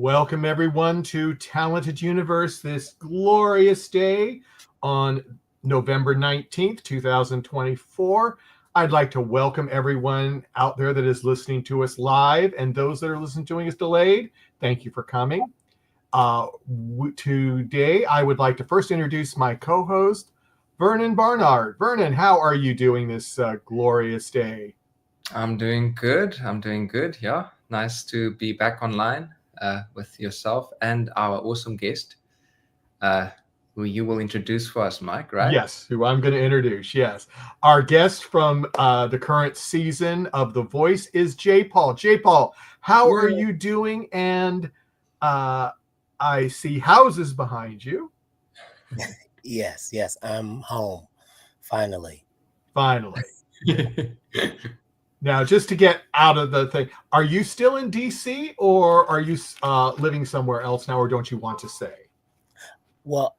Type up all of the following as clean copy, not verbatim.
Welcome everyone to Talented Universe this glorious day on November 19th, 2024. I'd like to welcome everyone out there that is listening to us live and those that are listening to us delayed. Thank you for coming. Today, I would like to first introduce my co-host, Vernon Barnard. Vernon, how are you doing this glorious day? I'm doing good. Yeah. Nice to be back online with yourself and our awesome guest, who you will introduce for us, Mike, right? Yes, who I'm going to introduce. Yes. Our guest from the current season of The Voice is J.Paul. J.Paul, how are you doing? And I see houses behind you. Yes, I'm home. Finally. Now, just to get out of the thing, are you still in DC or are you living somewhere else now, or don't you want to say? Well,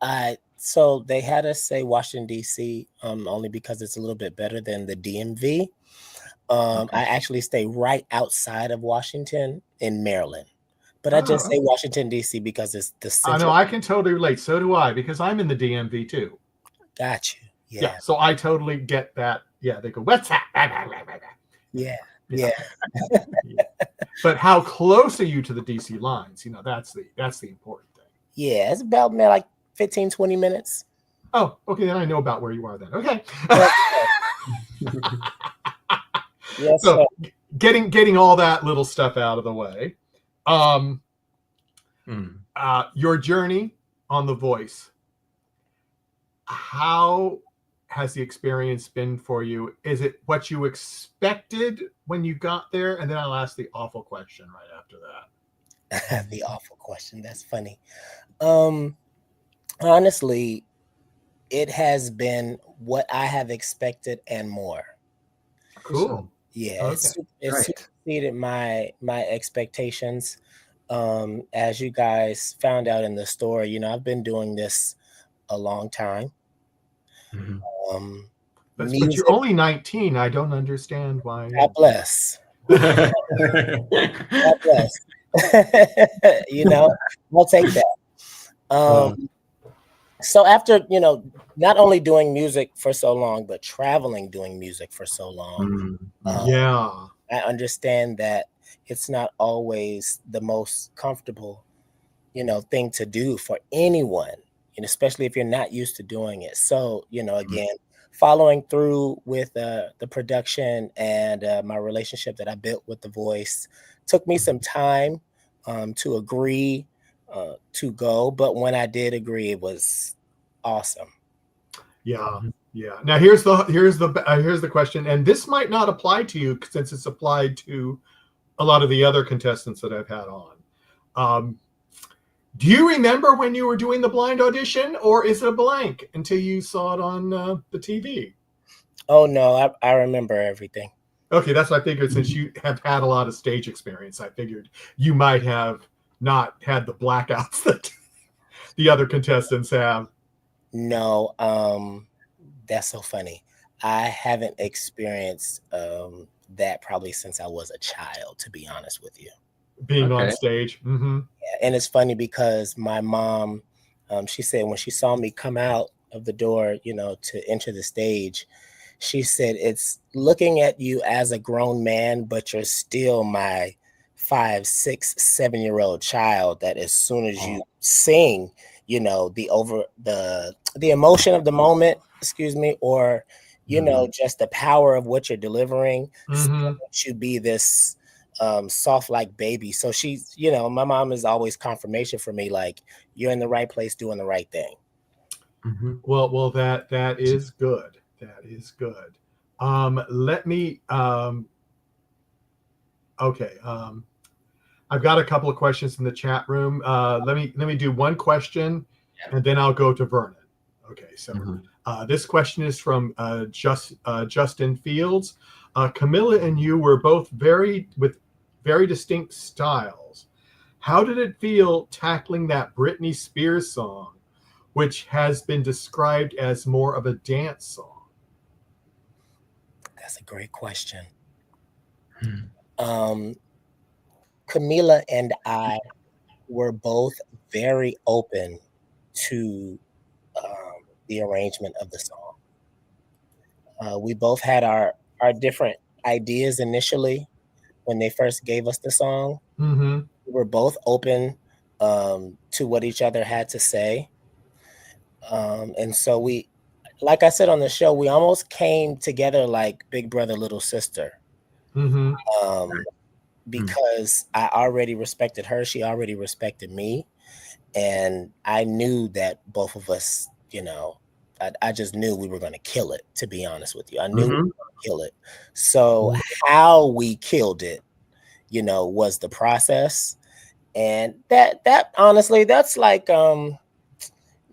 so they had us say Washington, D.C. Only because it's a little bit better than the DMV. I actually stay right outside of Washington in Maryland. But I just say Washington, D.C. because it's the center. I know, I can totally relate. So do I, because I'm in the DMV too. Got you. Yeah, so I totally get that. Yeah, they go, what's that? Yeah. But how close are you to the DC lines? That's the important thing. Yeah, it's about like 15, 20 minutes. Oh, okay, then I know about where you are then. Okay. Yes, so getting all that little stuff out of the way. Your journey on The Voice. How has the experience been for you? Is it what you expected when you got there? And then I'll ask the awful question right after that. The awful question. That's funny. Honestly, it has been what I have expected and more. Cool. Yeah, it's superseded my expectations. As you guys found out in the story, I've been doing this a long time. But you're only 19. I don't understand why. God bless. God bless. I'll take that. So after, not only doing music for so long, but traveling doing music for so long. I understand that it's not always the most comfortable, thing to do for anyone, and especially if you're not used to doing it. So, again, following through with the production and my relationship that I built with The Voice took me some time to agree to go. But when I did agree, it was awesome. Yeah. Now here's the question, and this might not apply to you since it's applied to a lot of the other contestants that I've had on. Do you remember when you were doing the blind audition, or is it a blank until you saw it on the TV? Oh no, I remember everything. Okay, that's what I figured. Since you have had a lot of stage experience, I figured you might have not had the blackouts that the other contestants have. No, that's so funny. I haven't experienced that probably since I was a child, to be honest with you. Being on stage. Yeah, and it's funny because my mom, she said when she saw me come out of the door, to enter the stage, she said, it's looking at you as a grown man, but you're still my 5, 6, 7-year-old child that as soon as you sing, the emotion of the moment, or just the power of what you're delivering, should be this soft like baby. So she's, my mom is always confirmation for me, like, you're in the right place doing the right thing. Well, that is good. That is good. Let me I've got a couple of questions in the chat room. Let me do one question and then I'll go to Vernon. Okay, so this question is from Justin Fields. Camilla and you were both with very distinct styles. How did it feel tackling that Britney Spears song, which has been described as more of a dance song? That's a great question. Camila and I were both very open to the arrangement of the song. We both had our different ideas initially when they first gave us the song. Mm-hmm. We were both open to what each other had to say. And so we, like I said on the show, we almost came together like big brother, little sister. Mm-hmm. Because I already respected her. She already respected me. And I knew that both of us, you know, I just knew we were going to kill it, to be honest with you. I knew we were going to kill it. So how we killed it, you know, was the process. And that honestly, that's like, man,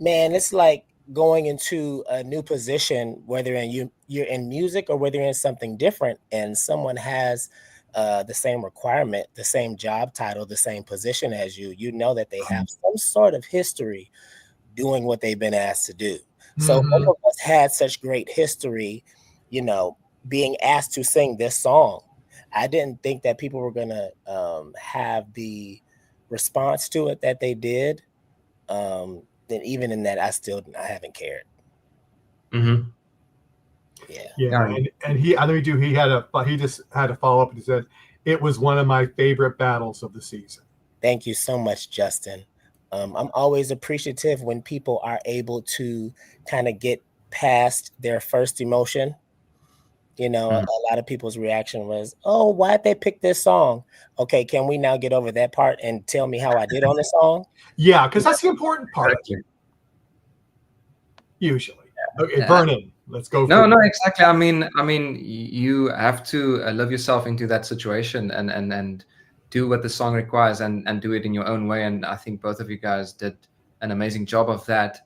it's like going into a new position, whether you're in music or whether you're in something different, and someone has the same requirement, the same job title, the same position as you. You know that they have some sort of history doing what they've been asked to do. So both of us had such great history, you know, being asked to sing this song. I didn't think that people were gonna have the response to it that they did. Then even in that, I haven't cared. Yeah. And he just had a follow up and he said it was one of my favorite battles of the season. Thank you so much, Justin. I'm always appreciative when people are able to kind of get past their first emotion. You know, a lot of people's reaction was, "Oh, why'd they pick this song?" Okay, can we now get over that part and tell me how I did on the song? Yeah, because that's the important part. Usually. Okay, Vernon, let's go. No, exactly. I mean, you have to love yourself into that situation and do what the song requires and do it in your own way. And I think both of you guys did an amazing job of that.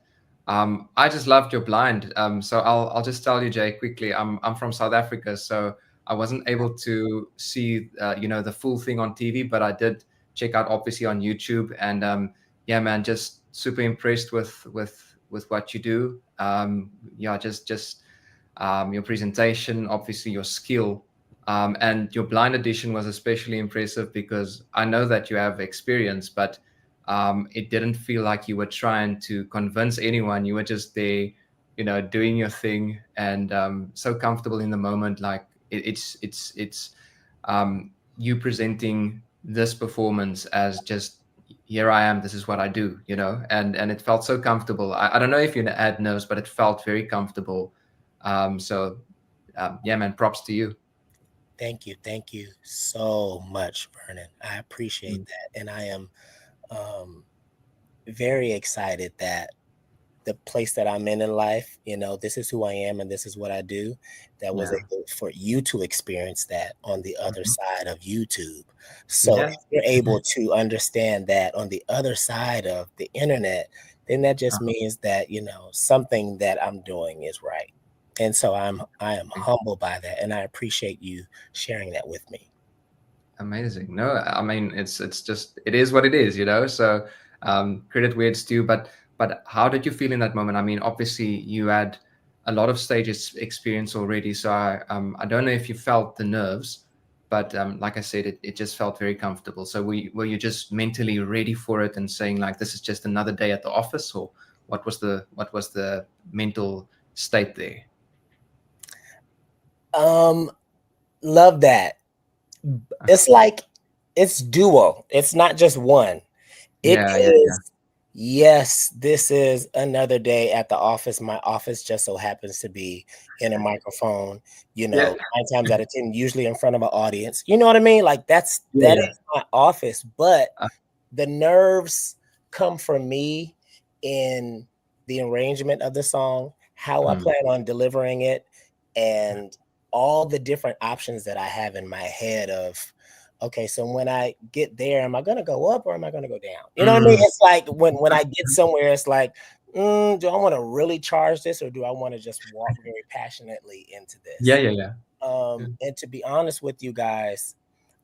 I just loved your blind. So I'll just tell you, Jay, quickly. I'm from South Africa, so I wasn't able to see you know, the full thing on TV, but I did check out obviously on YouTube. And yeah, man, just super impressed with what you do. Yeah, just your presentation, obviously your skill. And your blind audition was especially impressive because I know that you have experience, but it didn't feel like you were trying to convince anyone. You were just there, you know, doing your thing, and so comfortable in the moment. Like it's you presenting this performance as just, here I am, this is what I do, you know, and it felt so comfortable. I don't know if you had nerves, but it felt very comfortable. So yeah, man, props to you. Thank you so much, Vernon. I appreciate that, and I am very excited that the place that I'm in life, you know, this is who I am and this is what I do, that was able for you to experience that on the other side of YouTube. So if you're able to understand that on the other side of the internet, then that just means that, you know, something that I'm doing is right. And so I am humbled by that, and I appreciate you sharing that with me. Amazing. No, I mean, it's just, it is what it is, you know. So credit where it's due. But how did you feel in that moment? I mean, obviously you had a lot of stages experience already, so I don't know if you felt the nerves, but like I said, it just felt very comfortable. So were you just mentally ready for it and saying like, this is just another day at the office, or what was the mental state there? Love that. It's like, it's duo. It's not just one. It is. Yes, this is another day at the office. My office just so happens to be in a microphone, you know, 9 times out of 10, usually in front of an audience. You know what I mean? Like that is my office, but the nerves come from me in the arrangement of the song, how I plan on delivering it, and all the different options that I have in my head of, okay, so when I get there, am I going to go up or am I going to go down? You know what I mean? It's like when I get somewhere, it's like, do I want to really charge this, or do I want to just walk very passionately into this? And to be honest with you guys,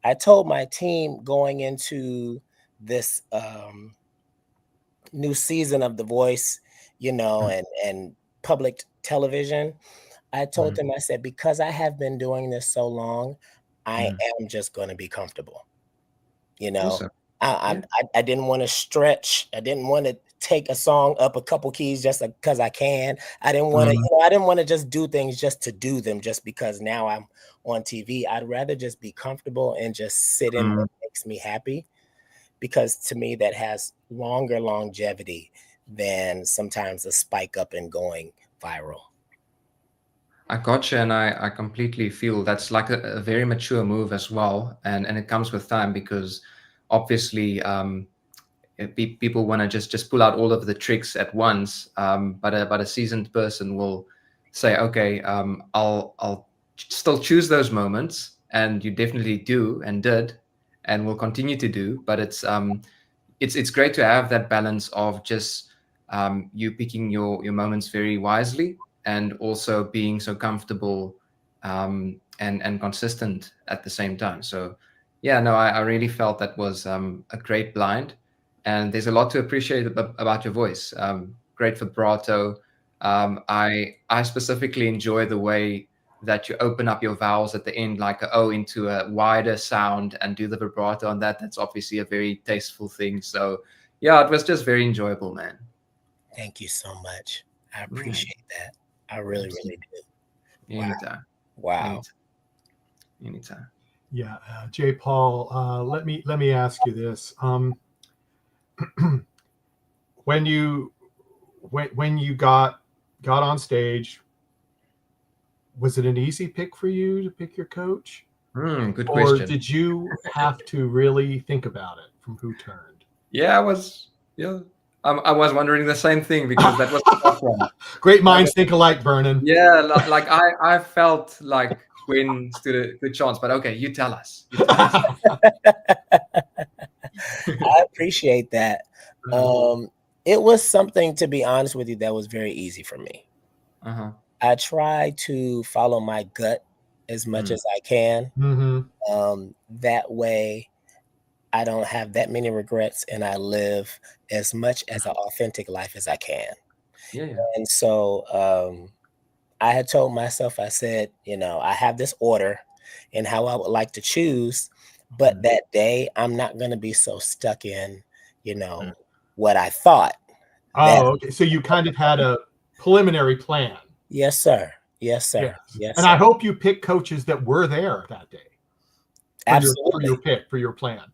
I told my team going into this new season of The Voice, you know, and public television, I told them, I said, because I have been doing this so long, I am just going to be comfortable. You know, I didn't want to stretch. I didn't want to take a song up a couple keys just because I can. I didn't want to, I didn't want to just do things just to do them just because now I'm on TV. I'd rather just be comfortable and just sit in what makes me happy, because to me that has longer longevity than sometimes a spike up and going viral. I gotcha, and I completely feel that's like a very mature move as well, and it comes with time, because obviously people want to just pull out all of the tricks at once, but a seasoned person will say, okay, I'll still choose those moments, and you definitely do and did and will continue to do, but it's great to have that balance of just you picking your moments very wisely, and also being so comfortable and consistent at the same time. So yeah, no, I really felt that was a great blind, and there's a lot to appreciate about your voice. Great vibrato. I specifically enjoy the way that you open up your vowels at the end, like a O into a wider sound, and do the vibrato on that. That's obviously a very tasteful thing. So yeah, it was just very enjoyable, man. Thank you so much. I appreciate that. I really, really do. Anytime. Wow. Anytime. Yeah, J.Paul, let me ask you this. When you got on stage, was it an easy pick for you to pick your coach? Good or question. Did you have to really think about it from who turned? Yeah, I was wondering the same thing, because that was the tough one. Great minds think alike, Vernon. Yeah, like I felt like Gwen stood a good chance, but okay, you tell us. I appreciate that. It was something, to be honest with you, that was very easy for me. I try to follow my gut as much as I can. That way I don't have that many regrets, and I live as much as an authentic life as I can. Yeah. And so I had told myself, I said, I have this order and how I would like to choose, but that day I'm not going to be so stuck in, what I thought. Okay. So you kind of had a preliminary plan. Yes, sir. Yes, sir. Yes. And I hope you picked coaches that were there that day. Absolutely. For your plan.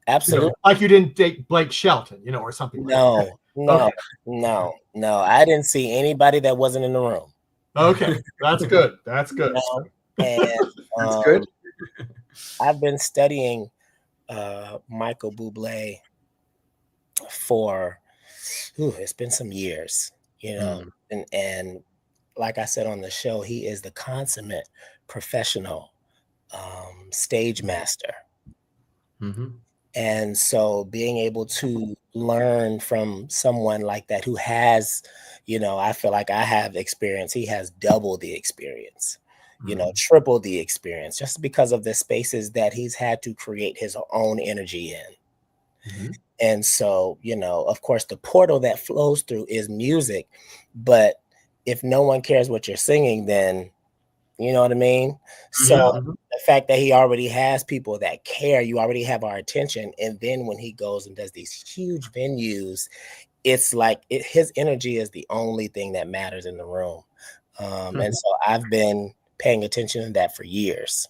Absolutely. Like you didn't date Blake Shelton, or something like that. No. I didn't see anybody that wasn't in the room. Okay. That's good. That's good. And that's good. I've been studying Michael Bublé for it's been some years, and like I said on the show, he is the consummate professional stage master. And so being able to learn from someone like that who has, I feel like I have experience, he has double the experience, triple the experience, just because of the spaces that he's had to create his own energy in. And so, of course, the portal that flows through is music, but if no one cares what you're singing, then you know what I mean? So the fact that he already has people that care, you already have our attention. And then when he goes and does these huge venues, it's like his energy is the only thing that matters in the room. And so I've been paying attention to that for years.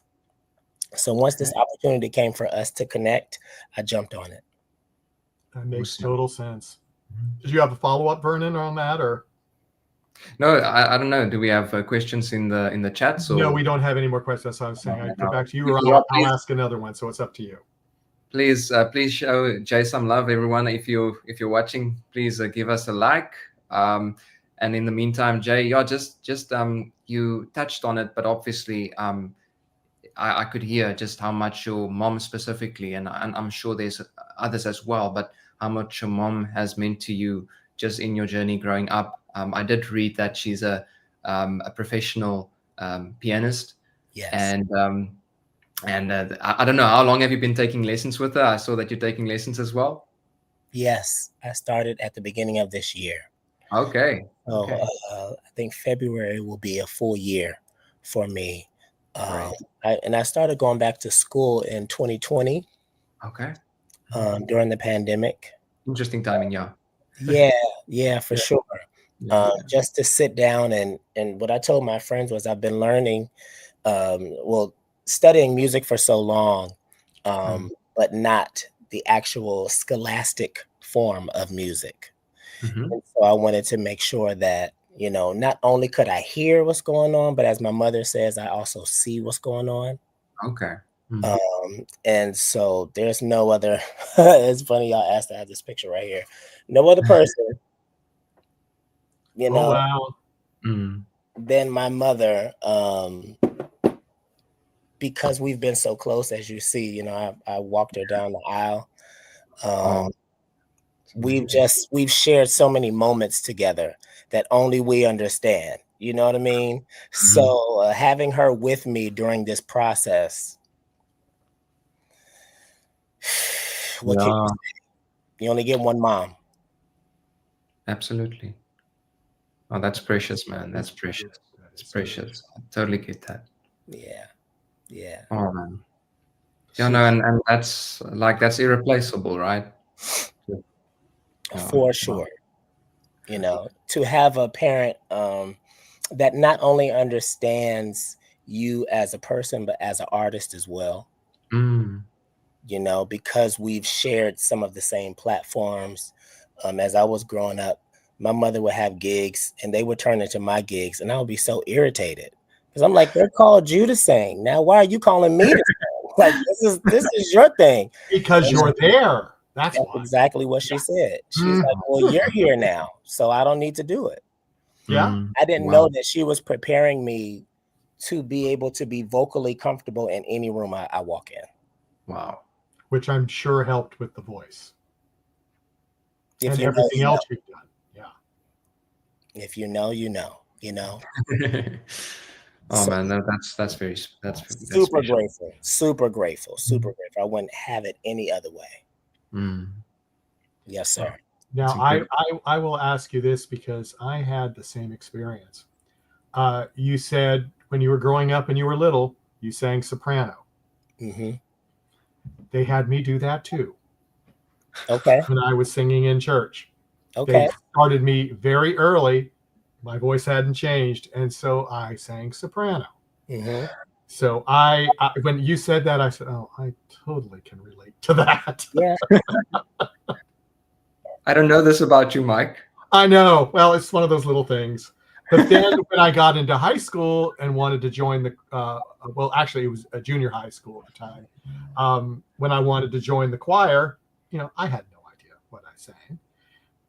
So once this opportunity came for us to connect, I jumped on it. That makes total sense. Did you have a follow-up, Vernon, on that, or? No, I don't know. Do we have questions in the chat? So no, we don't have any more questions. That's what I was saying. I'd go back to you, or I'll ask another one. So it's up to you. Please show Jay some love, everyone. If you're watching, please give us a like. And in the meantime, Jay, just you touched on it, but obviously, I could hear just how much your mom specifically, and I'm sure there's others as well, but how much your mom has meant to you just in your journey growing up. I did read that she's a professional pianist. Yes. And I don't know, how long have you been taking lessons with her? I saw that you're taking lessons as well. Yes, I started at the beginning of this year. Okay. So I think February will be a full year for me. I started going back to school in 2020. Okay. during the pandemic. Interesting timing, yeah. Yeah, for sure. Just to sit down and what I told my friends was I've been learning, studying music for so long, but not the actual scholastic form of music. And so I wanted to make sure that, not only could I hear what's going on, but as my mother says, I also see what's going on. Okay. And so there's no other, it's funny y'all asked to have this picture right here. No other person, than my mother, because we've been so close, as you see, I walked her down the aisle. We've shared so many moments together that only we understand. You know what I mean? So having her with me during this process, you only get one mom. Absolutely. Oh, that's precious, man. That's precious. It's precious. I totally get that. Yeah. Oh man. And that's irreplaceable, right? For sure. To have a parent that not only understands you as a person, but as an artist as well. Because we've shared some of the same platforms. As I was growing up, my mother would have gigs and they would turn into my gigs, and I would be so irritated because I'm like, they called you to sing. Now, why are you calling me to sing? Like, this is your thing. Because you're there. That's exactly what she said. She's like, well, you're here now, so I don't need to do it. Yeah. I didn't know that she was preparing me to be able to be vocally comfortable in any room I walk in. Wow. Which I'm sure helped with the voice. If and you everything else you've done. Yeah. If you know, you know. Oh man, that's super grateful. Super grateful. Super grateful. I wouldn't have it any other way. Yes, sir. Now I will ask you this because I had the same experience. You said when you were growing up and you were little, you sang soprano. They had me do that too. Okay. When I was singing in church. Okay. They started me very early. My voice hadn't changed, and so I sang soprano. So I when you said that, I said, "Oh, I totally can relate to that." Yeah. I don't know this about you, Mike. I know. Well, it's one of those little things. But then when I got into high school and wanted to join the, well, actually it was a junior high school at the time. When I wanted to join the choir, I had no idea what I sang.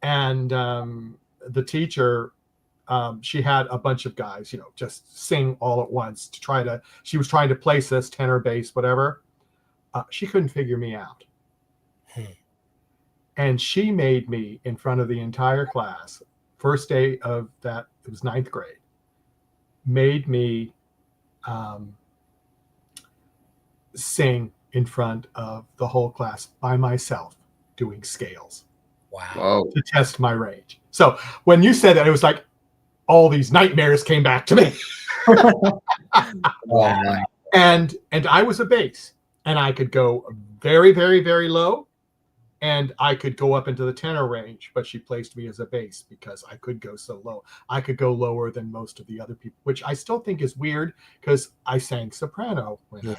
And the teacher, she had a bunch of guys, just sing all at once she was trying to place us, tenor, bass, whatever. She couldn't figure me out. And she made me, in front of the entire class, first day of that, it was 9th grade, made me sing in front of the whole class by myself doing scales. Wow. To test my range. So when you said that, it was like all these nightmares came back to me. Wow. And I was a bass, and I could go very, very, very low, and I could go up into the tenor range, but she placed me as a bass because I could go so low. I could go lower than most of the other people, which I still think is weird because I sang soprano when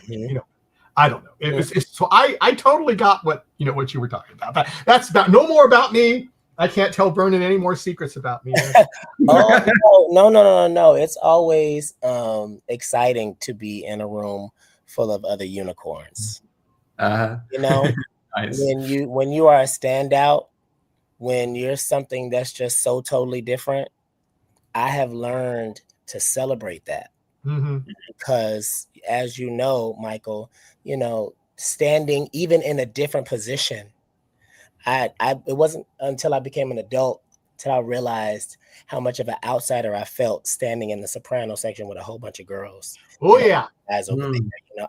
I don't know. So I totally got what you were talking about. But that's no more about me. I can't tell Vernon any more secrets about me. No. It's always exciting to be in a room full of other unicorns. Nice. When you are a standout, when you're something that's just so totally different, I have learned to celebrate that. Because as you know, Michael, standing even in a different position, it wasn't until I became an adult till I realized how much of an outsider I felt standing in the soprano section with a whole bunch of girls. Oh yeah. Guys over there,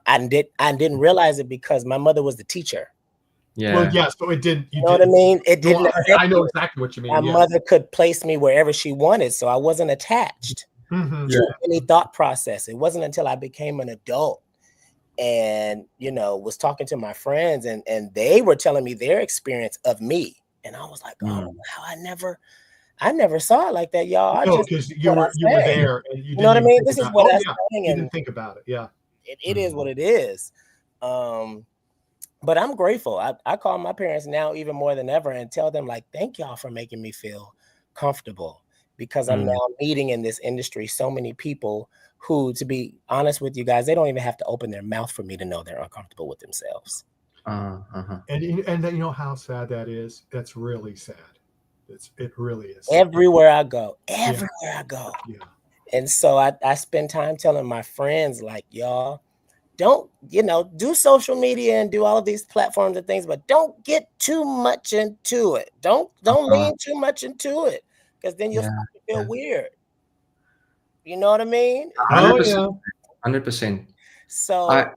I didn't realize it because my mother was the teacher. Yeah. Well, yeah. So it didn't. You know what I mean? It didn't. I know exactly what you mean. My mother could place me wherever she wanted, so I wasn't attached to any thought process. It wasn't until I became an adult and was talking to my friends, and they were telling me their experience of me, and I was like, oh wow, I never saw it like that, y'all. No, because you were there and you know what I mean. This is what I sang, you didn't think about it. Yeah, it is what it is. But I'm grateful. I call my parents now even more than ever and tell them, like, thank y'all for making me feel comfortable, because I'm now meeting in this industry so many people who, to be honest with you guys, they don't even have to open their mouth for me to know they're uncomfortable with themselves. And you know how sad that is? That's really sad. It really is. Everywhere I go. Yeah. And so I spend time telling my friends, like, y'all, don't, do social media and do all of these platforms and things, but don't get too much into it. Don't lean too much into it, because then you'll start to feel weird. You know what I mean? 100%. 100%. So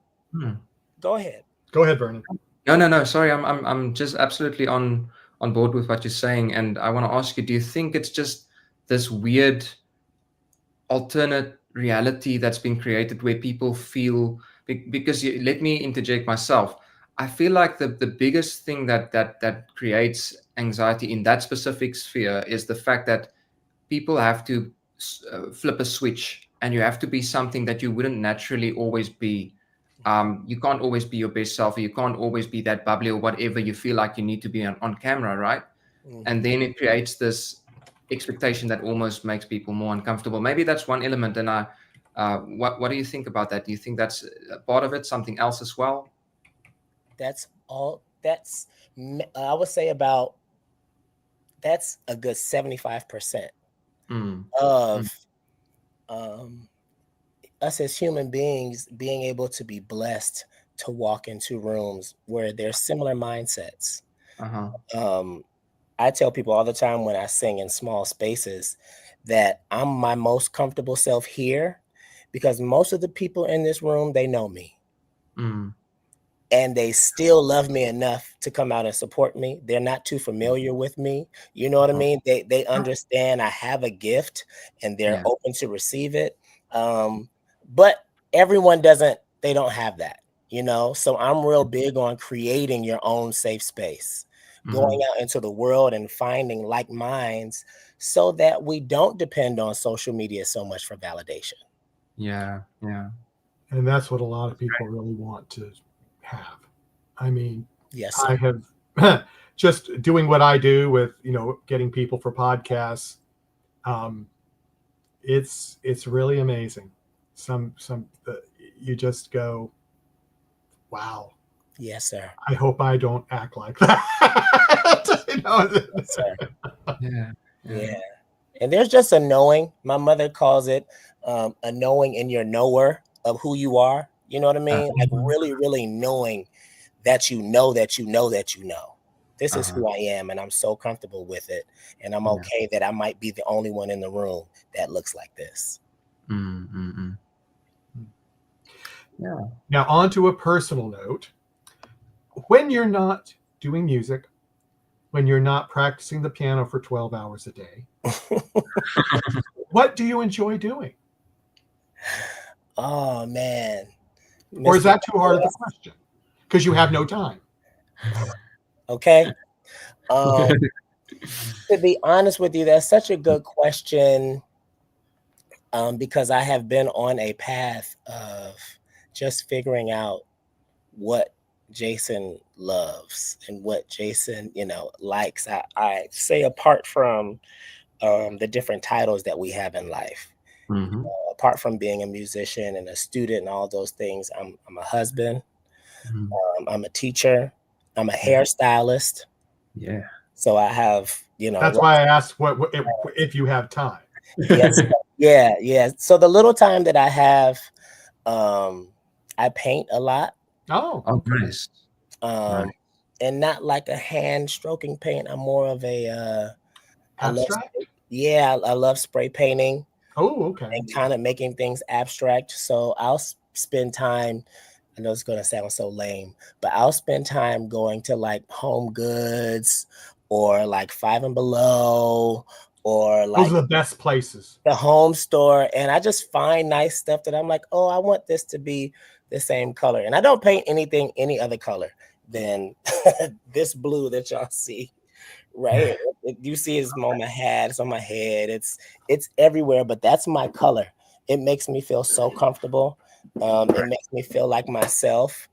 go ahead. Go ahead, Vernon. No. Sorry, I'm just absolutely on board with what you're saying, and I want to ask you: do you think it's just this weird alternate reality that's been created where people feel? Because let me interject myself. I feel like the biggest thing that creates anxiety in that specific sphere is the fact that people have to flip a switch, and you have to be something that you wouldn't naturally always be. You can't always be your best self, or you can't always be that bubbly or whatever you feel like you need to be on camera, right? And then it creates this expectation that almost makes people more uncomfortable. Maybe that's one element. And what do you think about that? Do you think that's a part of it, something else as well? That's all. That's, I would say, that's a good 75% of us as human beings being able to be blessed to walk into rooms where there's similar mindsets. I tell people all the time when I sing in small spaces that I'm my most comfortable self here, because most of the people in this room, they know me. And they still love me enough to come out and support me. They're not too familiar with me. You know what I mean? They understand I have a gift, and they're open to receive it. But everyone they don't have that, So I'm real big on creating your own safe space, going out into the world and finding like minds, so that we don't depend on social media so much for validation. Yeah. And that's what a lot of people really want to have. I mean, yes, I have just doing what I do with, getting people for podcasts. It's really amazing. Some you just go, wow. Yes, sir. I hope I don't act like that. Yes, sir. Yeah. And there's just a knowing. My mother calls it a knowing in your knower of who you are. You know what I mean? Like really, really knowing that you know that you know that you know. This is who I am, and I'm so comfortable with it. And I'm okay that I might be the only one in the room that looks like this. Yeah. Now, on to a personal note. When you're not doing music, when you're not practicing the piano for 12 hours a day, what do you enjoy doing? Oh, man. Or is that too hard of a question? Because you have no time. Okay. To be honest with you, that's such a good question, because I have been on a path of just figuring out what Jason loves and what Jason, likes. I say, apart from the different titles that we have in life, apart from being a musician and a student and all those things, I'm a husband. I'm a teacher. I'm a hairstylist. Yeah. So I have, That's why I asked if you have time. Yes. Yeah. So the little time that I have, I paint a lot. Oh, nice. And not like a hand stroking paint. I'm more of a abstract. I love spray painting. Oh, okay. And kind of making things abstract. So I'll spend time. I know it's going to sound so lame, but I'll spend time going to like Home Goods or like Five and Below, or like those are the best places, the home store, and I just find nice stuff that I'm like, oh, I want this to be the same color. And I don't paint anything any other color than this blue that y'all see. Right, you see it's on my hat, it's on my head, it's everywhere, but that's my color. It makes me feel so comfortable. It makes me feel like myself.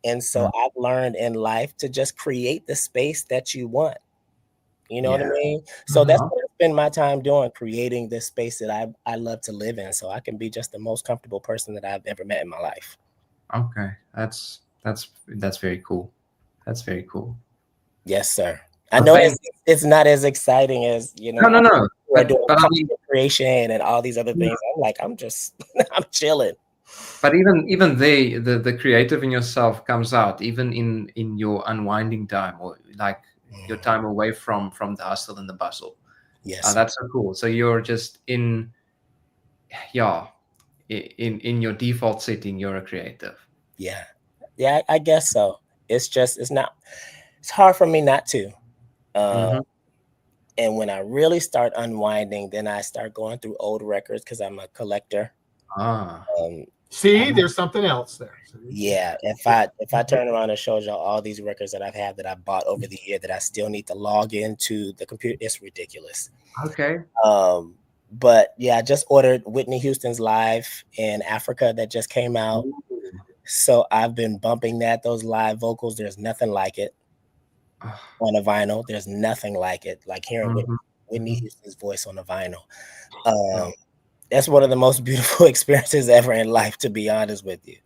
And so I've learned in life to just create the space that you want. You know what I mean? So that's what I spend my time doing, creating this space that I love to live in, so I can be just the most comfortable person that I've ever met in my life. Okay, that's very cool. That's very cool. Yes, sir. I know it's not as exciting as, you know, no. But content creation and all these other things. I'm like, I'm chilling. But even the creative in yourself comes out even in your unwinding time, or like your time away from the hustle and the bustle. Yes, that's so cool. So you're just in your default setting, you're a creative. Yeah, I guess so. It's hard for me not to. And when I really start unwinding, then I start going through old records because I'm a collector. See, there's something else there. Yeah, if I turn around and show y'all all these records that I've had that I bought over the year that I still need to log into the computer, it's ridiculous. Okay. But yeah, I just ordered Whitney Houston's Live in Africa that just came out. Ooh. So I've been bumping those live vocals. There's nothing like it. On a vinyl, there's nothing like it. Like hearing Whitney Houston's voice on a vinyl. That's one of the most beautiful experiences ever in life, to be honest with you.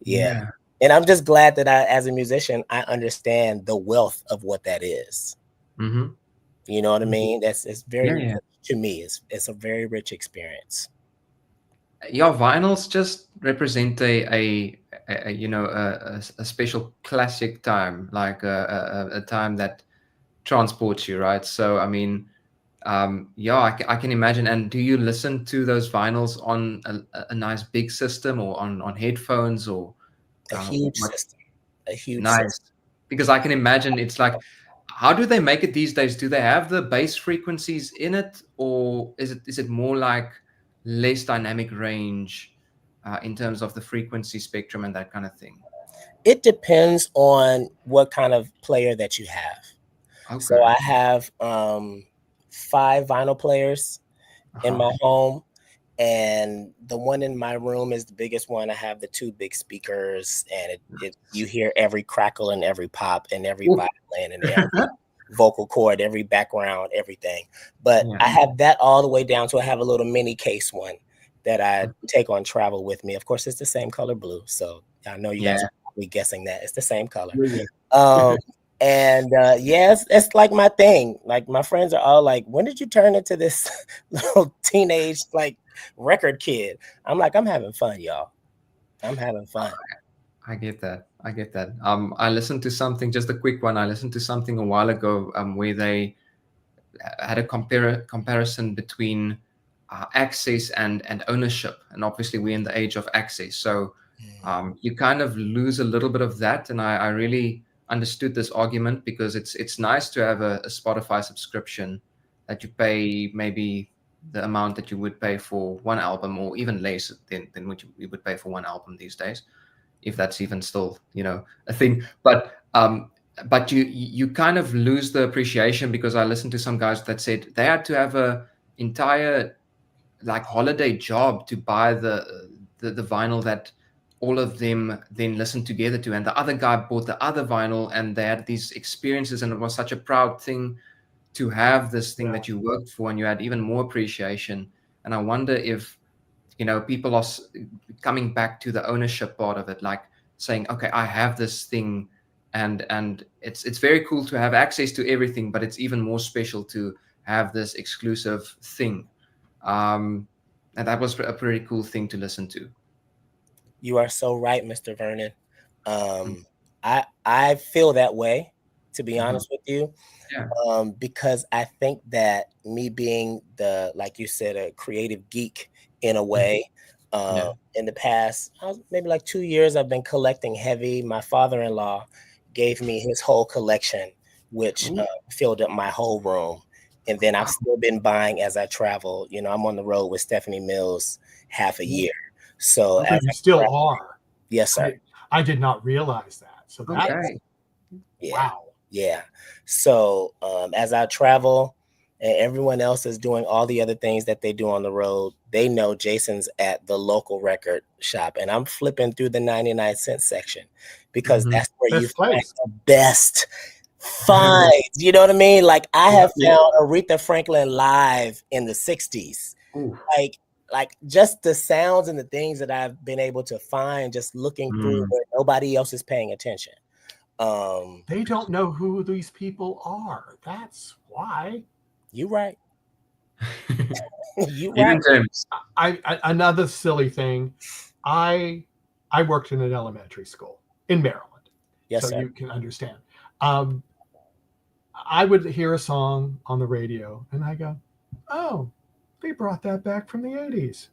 Yeah. And I'm just glad that as a musician, I understand the wealth of what that is. You know what I mean? It's very to me. It's a very rich experience. Your vinyls just represent a special classic time, like a time that transports you, right? So I mean, I can imagine. And do you listen to those vinyls on a nice big system, or on headphones, or a huge system? A huge system. Because I can imagine it's like, how do they make it these days? Do they have the bass frequencies in it, or is it more like less dynamic range in terms of the frequency spectrum and that kind of thing? It depends on what kind of player that you have. Okay. So I have 5 vinyl players in my home, and the one in my room is the biggest one. I have the 2 big speakers, and you hear every crackle and every pop and every violin and every vocal cord, every background, everything. But I have that all the way down to I have a little mini case one that I take on travel with me. Of course, it's the same color blue. So I know you guys are probably guessing that it's the same color. And it's like my thing. Like my friends are all like, when did you turn into this little teenage like record kid? I'm like, I'm having fun, y'all. I'm having fun. I get that. I listened to something, just a quick one. I listened to something a while ago where they had a comparison between access and ownership. And obviously we're in the age of access. So you kind of lose a little bit of that. And I really understood this argument, because it's nice to have a Spotify subscription that you pay maybe the amount that you would pay for one album, or even less than what you would pay for one album these days, if that's even still a thing. But you kind of lose the appreciation, because I listened to some guys that said they had to have a entire like holiday job to buy the vinyl that all of them then listened together to, and the other guy bought the other vinyl, and they had these experiences, and it was such a proud thing to have this thing that you worked for, and you had even more appreciation. And I wonder if people are coming back to the ownership part of it, like saying, okay, I have this thing, and it's very cool to have access to everything, but it's even more special to have this exclusive thing. And that was a pretty cool thing to listen to. You are so right, Mr. Vernon. I feel that way, to be honest with you. Because I think that me being like you said, a creative geek in a way, in the past, maybe like 2 years, I've been collecting heavy. My father-in-law gave me his whole collection, which filled up my whole room. And then I've still been buying as I travel. I'm on the road with Stephanie Mills half a year. So you still are. Yes, sir. I did not realize that. So that's wow. Yeah. So as I travel and everyone else is doing all the other things that they do on the road, they know Jason's at the local record shop, and I'm flipping through the 99-cent section because that's where you find the best finds. You know what I mean? Like I have found Aretha Franklin live in the 60s. Like just the sounds and the things that I've been able to find just looking through where nobody else is paying attention. They don't know who these people are. That's why. You right. You Even right. James. Another silly thing. I worked in an elementary school in Maryland. Yes, so sir. You can understand. I would hear a song on the radio and I go, oh, they brought that back from the 80s.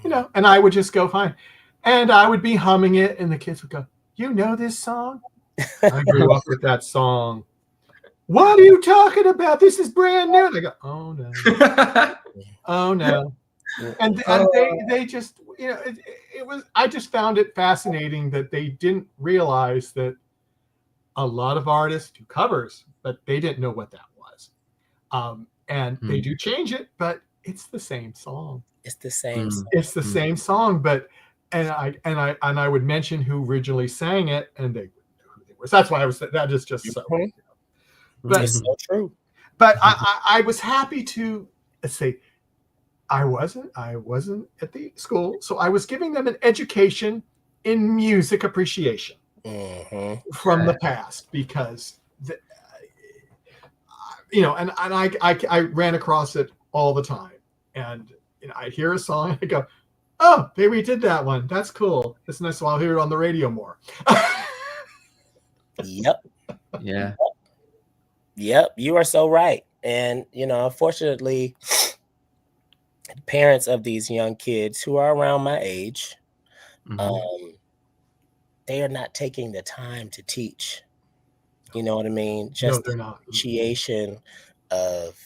You know, and I would just go fine. And I would be humming it and the kids would go, you know this song? I grew up with that song. What are you talking about? This is brand new. And I go, oh no. Oh no. And they just, you know, it was, I just found it fascinating that they didn't realize that a lot of artists do covers, but they didn't know what that was. And they do change it, but it's the same song. It's the same. It's the same song, but and I would mention who originally sang it, and they wouldn't know who they were. So that's why that is just so. You know. But it's so true. But I was happy to say I wasn't at the school, so I was giving them an education in music appreciation from the past because you know, and I ran across it all the time, and you know, I'd hear a song and I go, oh, they redid that one. That's cool. It's nice. So I'll hear it on the radio more. Yep. Yeah. Yep. You are so right. And, you know, unfortunately, parents of these young kids who are around my age, they are not taking the time to teach. You know what I mean? Just the appreciation of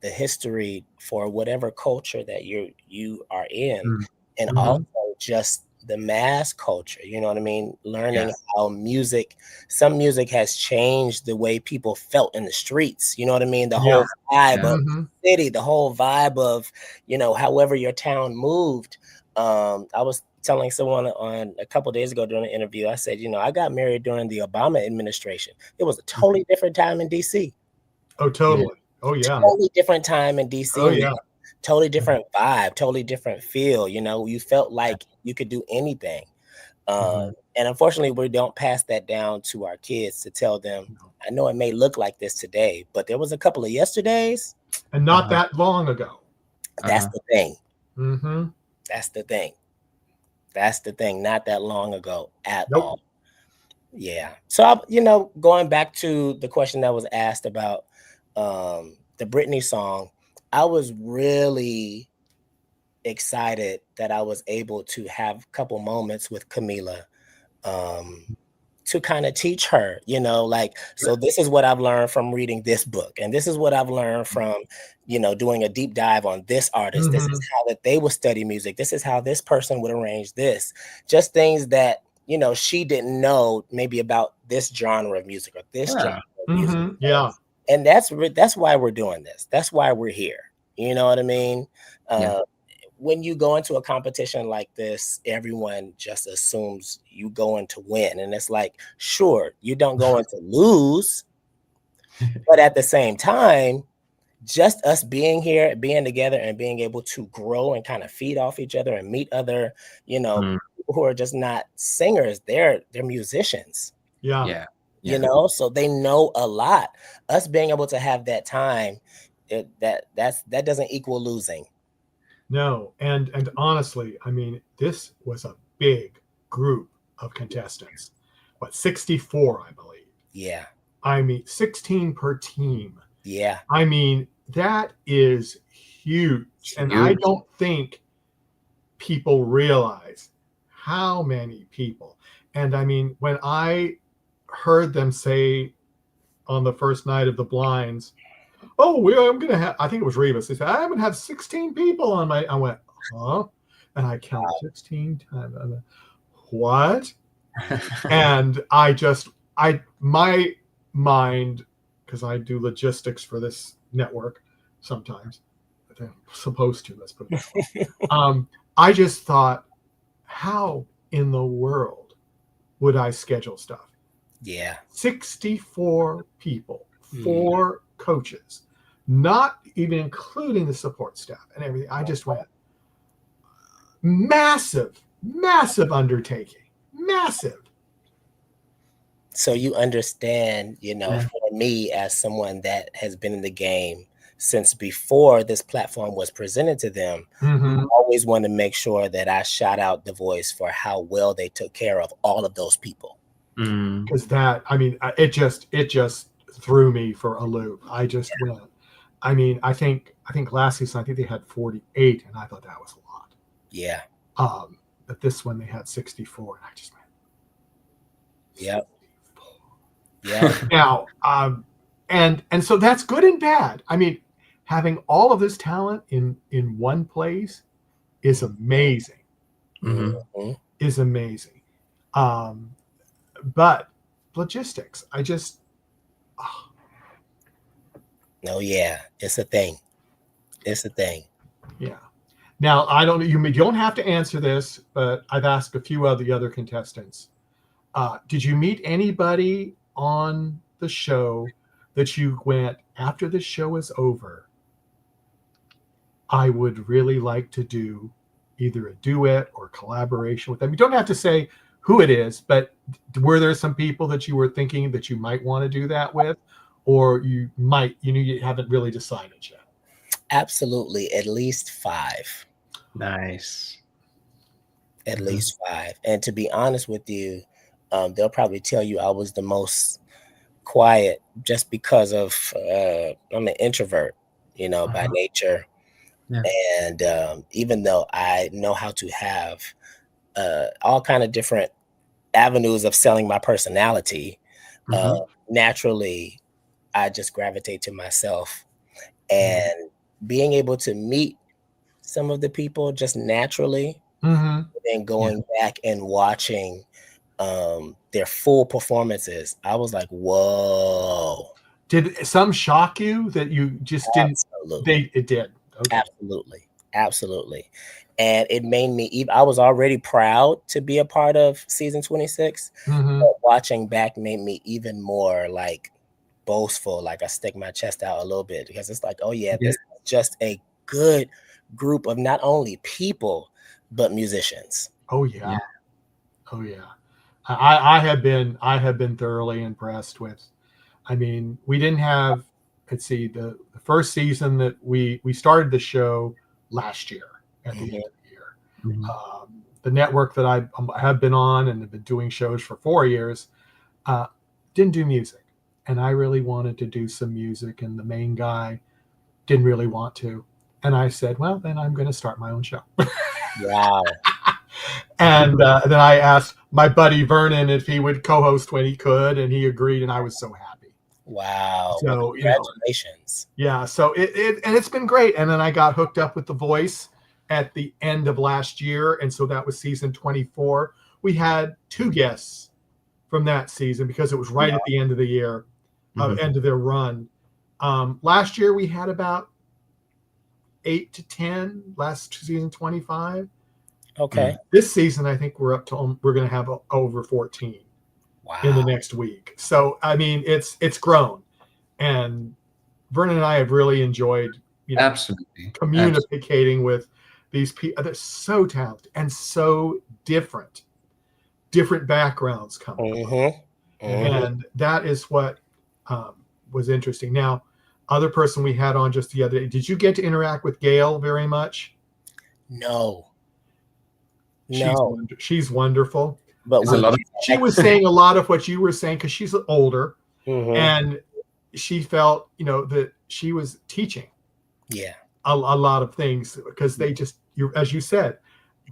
the history for whatever culture that you are in, and also just the mass culture. You know what I mean? Learning how some music has changed the way people felt in the streets. You know what I mean? The whole vibe of the city, the whole vibe of, you know, however your town moved. I was telling someone on a couple of days ago during an interview, I said, you know, I got married during the Obama administration. It was a totally different time in DC. Oh, totally. Oh, yeah. Totally different time in DC. Oh, yeah. Totally different vibe, totally different feel. You know, you felt like you could do anything. And unfortunately, we don't pass that down to our kids to tell them, I know it may look like this today, but there was a couple of yesterdays. And not that long ago. That's the thing. Mm-hmm. That's the thing. That's the thing. Not that long ago at all. Yeah. So, you know, going back to the question that was asked about the Britney song, I was really excited that I was able to have a couple moments with Camila to kind of teach her, you know, like, so this is what I've learned from reading this book. And this is what I've learned from, you know, doing a deep dive on this artist. This is how that they would study music. This is how this person would arrange this. Just things that, you know, she didn't know maybe about this genre of music or this genre of music. Yeah. And that's why we're doing this. That's why we're here. You know what I mean? When you go into a competition like this, everyone just assumes you going to win. And it's like, sure, you don't go in to lose. But at the same time, just us being here, being together and being able to grow and kind of feed off each other and meet other, you know, people who are just not singers, they're musicians. Yeah. You know, so they know a lot. Us being able to have that time, that doesn't equal losing. No, and honestly, I mean, this was a big group of contestants. What, 64, I believe. Yeah. I mean, 16 per team. Yeah. I mean, that is huge. And I don't think people realize how many people. And I mean, when I heard them say on the first night of the blinds, oh, I'm going to have, I think it was Rebus. They said, I'm going to have 16 people on my, I went, huh? And I counted 16 times. I went, what? And my mind, because I do logistics for this network sometimes, I'm supposed to, let's put it that way. I just thought, how in the world would I schedule stuff? Yeah. 64 people, 4 coaches, not even including the support staff and everything. I just went, massive undertaking, massive. So you understand, for me as someone that has been in the game since before this platform was presented to them, I always want to make sure that I shout out The Voice for how well they took care of all of those people. Because that, I mean, it just threw me for a loop. I just went. I mean, I think last season, I think they had 48, and I thought that was a lot. Yeah. But this one they had 64, and I just went. Yep. Yeah. Now, and so that's good and bad. I mean, having all of this talent in one place is amazing. Is amazing. But logistics, I just. Oh yeah, it's a thing. It's a thing. Yeah. Now you don't have to answer this, but I've asked a few of the other contestants. Did you meet anybody on the show that you went, after the show is over, I would really like to do either a duet or collaboration with them? You don't have to say who it is, but were there some people that you were thinking that you might want to do that with, or you haven't really decided yet? Absolutely. At least 5. Nice. At least 5. And to be honest with you, they'll probably tell you I was the most quiet just because of I'm an introvert, by nature. Yeah. And even though I know how to have all kind of different avenues of selling my personality, naturally, I just gravitate to myself. And being able to meet some of the people just naturally, and going back and watching their full performances, I was like, whoa. Did some shock you that you just didn't? It did. Okay. Absolutely. And it made me, I was already proud to be a part of season 26, but watching back made me even more like boastful. Like I stick my chest out a little bit, because it's like, oh yeah, this is just a good group of not only people, but musicians. Oh yeah. Oh yeah. I have been thoroughly impressed with. I mean, we didn't have, let's see, the first season that we started the show last year at the end of the year. The network that I have been on and have been doing shows for 4 years didn't do music, and I really wanted to do some music, and the main guy didn't really want to, and I said, well, then I'm going to start my own show. Wow. And then I asked my buddy Vernon if he would co-host when he could, and he agreed, and I was so happy. Wow. So, well, congratulations. So it's been great. And then I got hooked up with The Voice at the end of last year, and so that was season 24. We had 2 guests from that season because it was right at the end of the year, end of their run. Last year we had about 8 to 10. Last season 25. Okay. This season, I think we're going to have over 14 in the next week. So, I mean, it's grown, and Vernon and I have really enjoyed, absolutely communicating with these people. They're so talented and so different backgrounds coming. And that is what was interesting. Now, other person we had on just the other day, did you get to interact with Gail very much? No. She's wonderful. But she was saying a lot of what you were saying, because she's older, and she felt, that she was teaching a lot of things, because they just, as you said,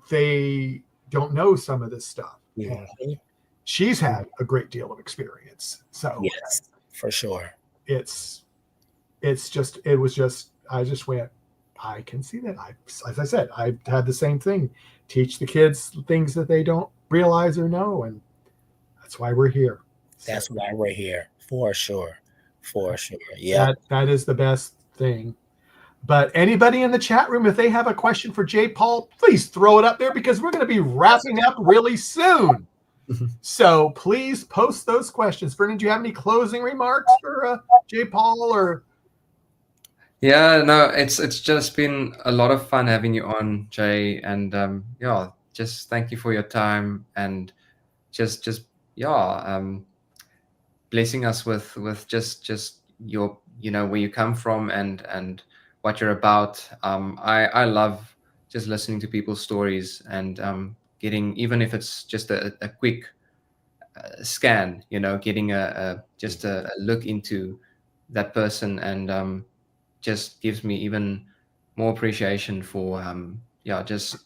they don't know some of this stuff. She's had a great deal of experience. So yes, for sure. I just went, I can see that. As I said, I've had the same thing. Teach the kids things that they don't realize or know, and That's why we're here. That's why we're here, for sure. For sure. Yeah. That is the best thing. But anybody in the chat room, if they have a question for J.Paul, please throw it up there because we're going to be wrapping up really soon. So please post those questions. Vernon, do you have any closing remarks for J.Paul or? Yeah, no, it's just been a lot of fun having you on, Jay, and yeah, just thank you for your time and just blessing us with just your, you know, where you come from and what you're about. I love just listening to people's stories and getting, even if it's just a quick scan, you know, getting just a look into that person, and just gives me even more appreciation for just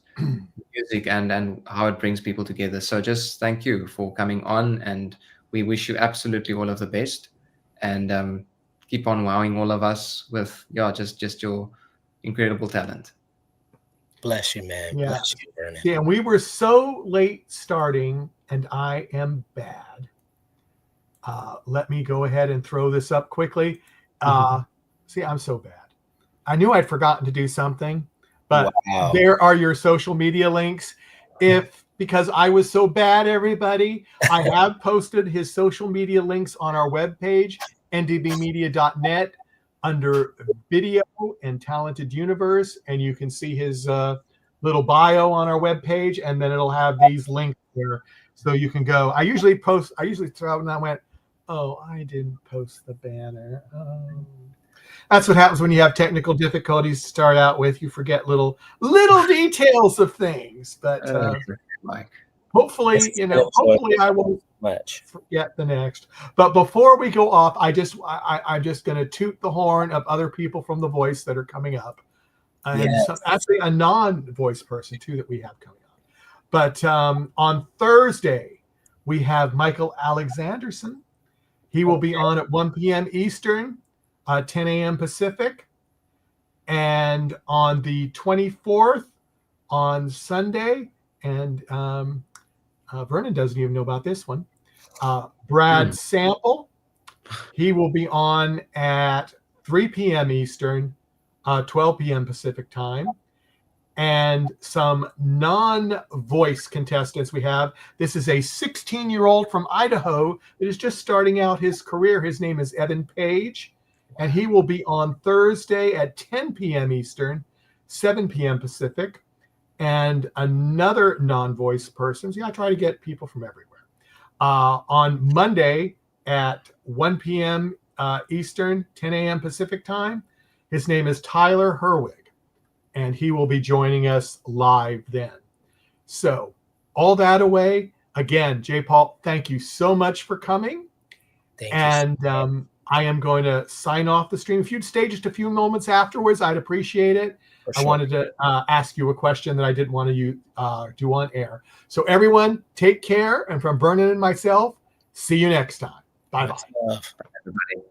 music and how it brings people together. So just thank you for coming on, and we wish you absolutely all of the best, and keep on wowing all of us with just your incredible talent. Bless you, man. Yeah. Bless you, Vernon. Yeah, we were so late starting, and I am bad. Let me go ahead and throw this up quickly. See, I'm so bad. I knew I'd forgotten to do something, but there are your social media links. Because I was so bad, everybody, I have posted his social media links on our webpage, ndbmedia.net, under video and talented universe, and you can see his little bio on our webpage, and then it'll have these links there, so you can go. I usually throw out, and I went, oh, I didn't post the banner. Oh. That's what happens when you have technical difficulties to start out with. You forget little details of things, but hopefully, hopefully I won't forget the next. But before we go off, I'm just going to toot the horn of other people from The Voice that are coming up, and actually a non-voice person too that we have coming up. But on Thursday we have Michael Alexanderson. He will be on at 1 p.m. Eastern, 10 a.m. Pacific. And on the 24th, on Sunday, and Vernon doesn't even know about this one, Brad Sample, he will be on at 3 p.m. Eastern, 12 p.m. Pacific time. And some non-voice contestants we have. This is a 16-year-old from Idaho that is just starting out his career. His name is Evan Page, and he will be on Thursday at 10 p.m. Eastern, 7 p.m. Pacific. And another non-voice person. So I try to get people from everywhere. On Monday at 1 p.m. Eastern, 10 a.m. Pacific time, his name is Tyler Herwig, and he will be joining us live then. So all that away, again, J.Paul, thank you so much for coming. Thank you. I am going to sign off the stream. If you'd stay just a few moments afterwards, I'd appreciate it. Sure. I wanted to ask you a question that I didn't want to do on air. So everyone, take care. And from Vernon and myself, see you next time. Bye-bye. Everybody.